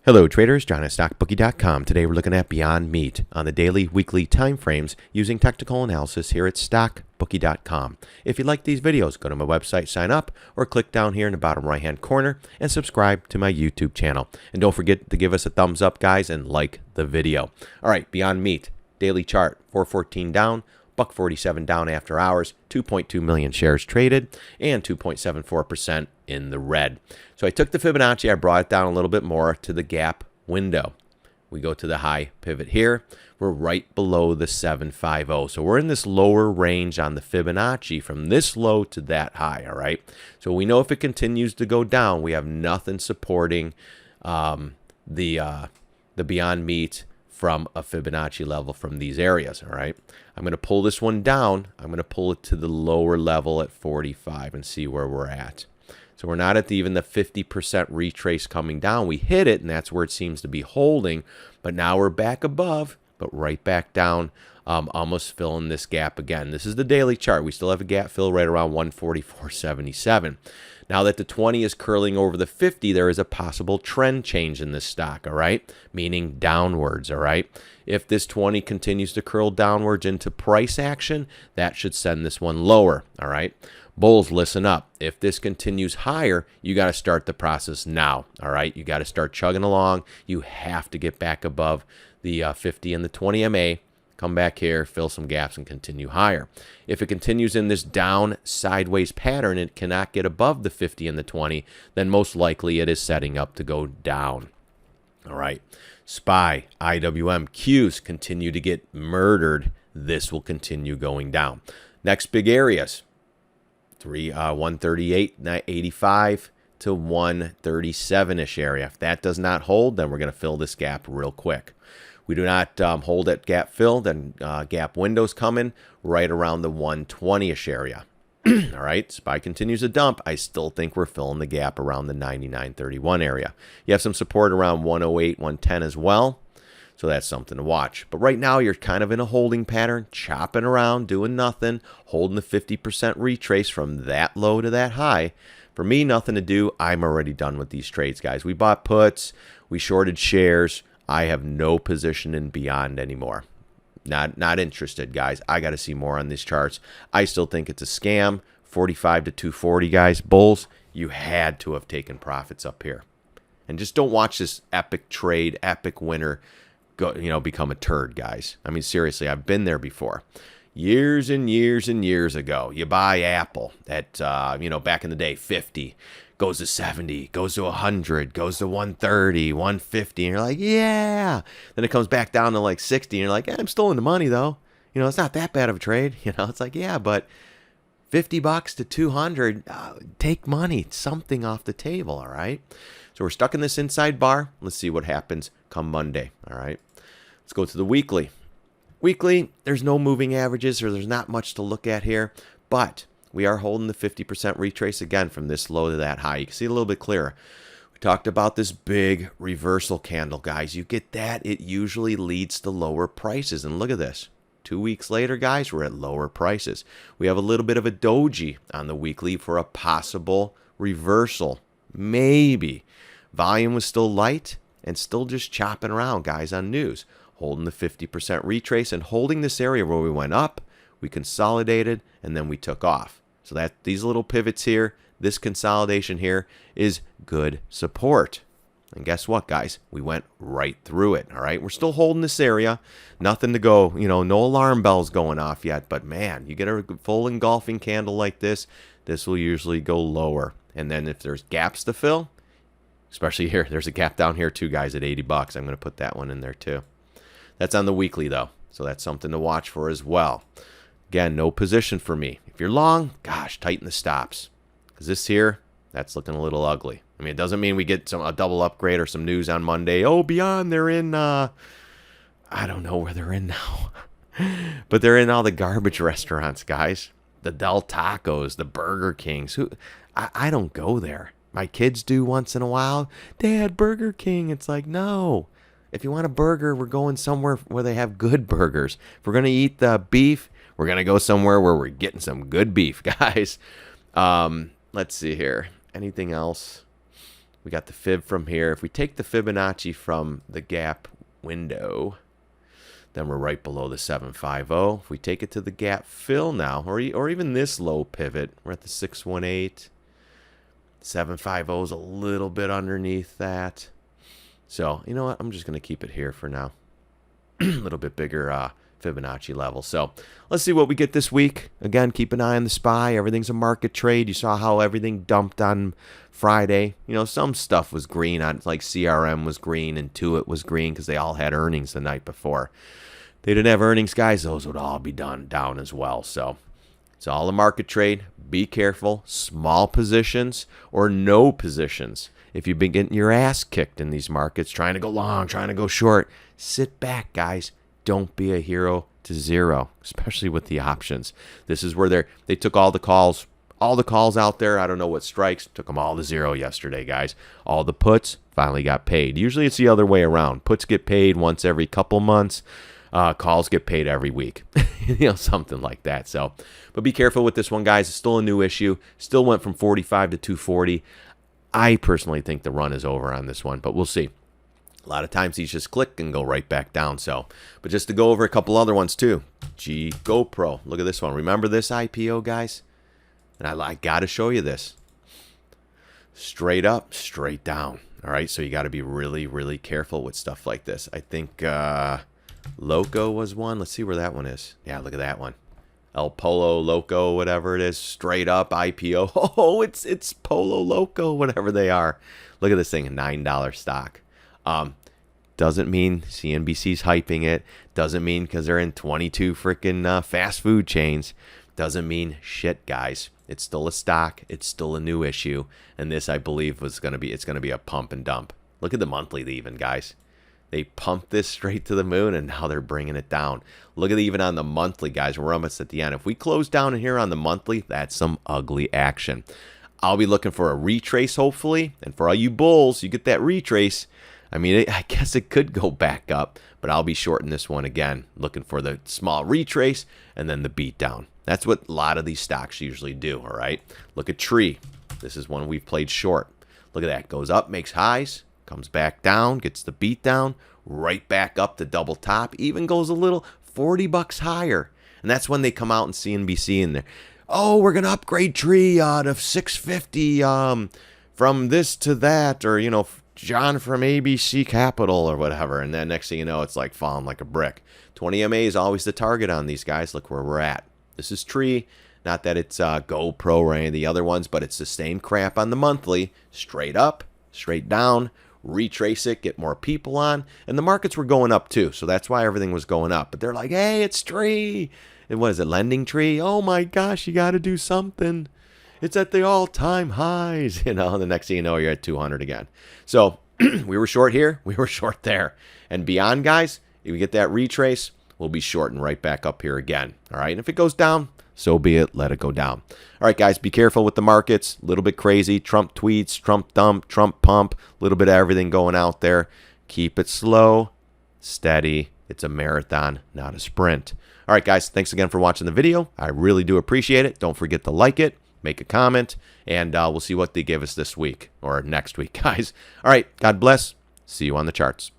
Hello traders, John at StockBookie.com. Today we're looking at Beyond Meat on the daily, weekly time frames using technical analysis here at StockBookie.com. If you like these videos, go to my website, sign up, or click down here in the bottom right hand corner and subscribe to my YouTube channel. And don't forget to give us a thumbs up, guys, and like the video. All right, Beyond Meat, daily chart, 414 down, $1.47 down after hours, 2.2 million shares traded, and 2.74% in the red. So I took the Fibonacci, I brought it down a little bit more to the gap window. We go to the high pivot here. We're right below the 750. So we're in this lower range on the Fibonacci from this low to that high, all right? So we know if it continues to go down, we have nothing supporting the Beyond Meat from a Fibonacci level from these areas, all right? I'm going to pull this one down. I'm going to pull it to the lower level at 45 and see where we're at. So we're not at even the 50% retrace coming down. We hit it, and that's where it seems to be holding. But now we're back above, but right back down, almost filling this gap again. This is the daily chart. We still have a gap fill right around 144.77. Now that the 20 is curling over the 50, there is a possible trend change in this stock, all right? Meaning downwards, all right? If this 20 continues to curl downwards into price action, that should send this one lower, all right? Bulls, listen up. If this continues higher, you got to start the process now, all right? You got to start chugging along. You have to get back above the 50 and the 20 MA. Come back here, fill some gaps, and continue higher. If it continues in this down sideways pattern, it cannot get above the 50 and the 20, then most likely it is setting up to go down. All right. SPY, IWM, Qs continue to get murdered. This will continue going down. Next big areas, 138.85 to 137-ish area. If that does not hold, then we're going to fill this gap real quick. We do not hold at gap fill, then gap windows coming right around the 120-ish area. All right, SPY continues to dump. I still think we're filling the gap around the 99.31 area. You have some support around 108, 110 as well. So that's something to watch. But right now, you're kind of in a holding pattern, chopping around, doing nothing, holding the 50% retrace from that low to that high. For me, nothing to do. I'm already done with these trades, guys. We bought puts. We shorted shares. I have no position in Beyond anymore. Not interested, guys. I got to see more on these charts. I still think it's a scam. 45 to 240, guys. Bulls, you had to have taken profits up here. And just don't watch this epic trade, epic winner go, become a turd, guys. I mean, seriously, I've been there before. Years and years and years ago, you buy Apple at, back in the day, 50. Goes to 70, goes to 100, goes to 130, 150, and you're like, yeah. Then it comes back down to like 60, and you're like, I'm still in the money, though. It's not that bad of a trade. It's like, yeah, but $50 to 200, take money, something off the table, all right? So we're stuck in this inside bar. Let's see what happens come Monday, all right? Let's go to the weekly. Weekly, there's no moving averages, or there's not much to look at here, but we are holding the 50% retrace again from this low to that high. You can see it a little bit clearer. We talked about this big reversal candle, guys. You get that, it usually leads to lower prices. And look at this. 2 weeks later, guys, we're at lower prices. We have a little bit of a doji on the weekly for a possible reversal. Maybe. Volume was still light and still just chopping around, guys, on news. Holding the 50% retrace and holding this area where we went up, we consolidated, and then we took off. So that these little pivots here, this consolidation here is good support. And guess what, guys? We went right through it, all right? We're still holding this area. Nothing to go, no alarm bells going off yet. But, man, you get a full engulfing candle like this will usually go lower. And then if there's gaps to fill, especially here, there's a gap down here too, guys, at $80. I'm going to put that one in there too. That's on the weekly, though. So that's something to watch for as well. Again, no position for me. If you're long, gosh, tighten the stops. Because this here, that's looking a little ugly. I mean, it doesn't mean we get a double upgrade or some news on Monday. Oh, Beyond, they're in, I don't know where they're in now. But they're in all the garbage restaurants, guys. The Del Tacos, the Burger Kings. I don't go there. My kids do once in a while. Dad, Burger King. It's like, no. If you want a burger, we're going somewhere where they have good burgers. If we're going to eat the beef, we're going to go somewhere where we're getting some good beef, guys. Let's see here. Anything else? We got the fib from here. If we take the Fibonacci from the gap window, then we're right below the 750. If we take it to the gap fill now, or even this low pivot, we're at the 618. 750 is a little bit underneath that. So, you know what? I'm just going to keep it here for now. A little bit bigger Fibonacci level. So, let's see what we get this week. Again, keep an eye on the SPY. Everything's a market trade. You saw how everything dumped on Friday. You know, some stuff was green, on like CRM was green and Intuit was green because they all had earnings the night before. They didn't have earnings, guys. Those would all be down as well. So, it's all a market trade. Be careful. Small positions or no positions. If you've been getting your ass kicked in these markets, trying to go long, trying to go short, sit back, guys. Don't be a hero to zero, especially with the options. This is where they took all the calls out there. I don't know what strikes. Took them all to zero yesterday, guys. All the puts finally got paid. Usually it's the other way around. Puts get paid once every couple months. Calls get paid every week. You know, something like that. So, but be careful with this one, guys. It's still a new issue. Still went from 45 to 240. I personally think the run is over on this one, but we'll see. A lot of times these just click and go right back down. So, but just to go over a couple other ones too. GoPro. Look at this one. Remember this IPO, guys? And I got to show you this. Straight up, straight down. All right, so you got to be really, really careful with stuff like this. I think Loco was one. Let's see where that one is. Yeah, look at that one. El Polo Loco, whatever it is, straight up IPO. Oh, it's Polo Loco, whatever they are. Look at this thing, a $9 stock. Doesn't mean CNBC's hyping it. Doesn't mean because they're in 22 freaking fast food chains. Doesn't mean shit, guys. It's still a stock. It's still a new issue. And this, I believe, it's going to be a pump and dump. Look at the monthly even, guys. They pumped this straight to the moon, and now they're bringing it down. Look at even on the monthly, guys. We're almost at the end. If we close down here on the monthly, that's some ugly action. I'll be looking for a retrace, hopefully. And for all you bulls, you get that retrace. I mean, I guess it could go back up, but I'll be shorting this one again, looking for the small retrace and then the beat down. That's what a lot of these stocks usually do, all right? Look at Tree. This is one we've played short. Look at that. Goes up, makes highs, comes back down, gets the beat down, right back up to double top, even goes a little $40 higher. And that's when they come out and CNBC in there. Oh, we're going to upgrade Tree out of 650 from this to that, or, you know, John from ABC Capital or whatever. And then next thing you know, it's like falling like a brick. 20 MA is always the target on these guys. Look where we're at. This is Tree. Not that it's GoPro or any of the other ones, but it's the same crap on the monthly. Straight up, straight down, retrace it, get more people on. And the markets were going up too, so that's why everything was going up. But they're like, hey, it's Tree. And what is it, Lending Tree? Oh my gosh, you got to do something. It's at the all-time highs. You know, the next thing you know, you're at 200 again. So we were short here, we were short there. And beyond, guys, if we get that retrace, we'll be shorting right back up here again. All right, and if it goes down, so be it. Let it go down. All right, guys, be careful with the markets. A little bit crazy. Trump tweets, Trump dump, Trump pump. A little bit of everything going out there. Keep it slow, steady. It's a marathon, not a sprint. All right, guys, thanks again for watching the video. I really do appreciate it. Don't forget to like it, make a comment, and we'll see what they give us this week or next week, guys. All right, God bless. See you on the charts.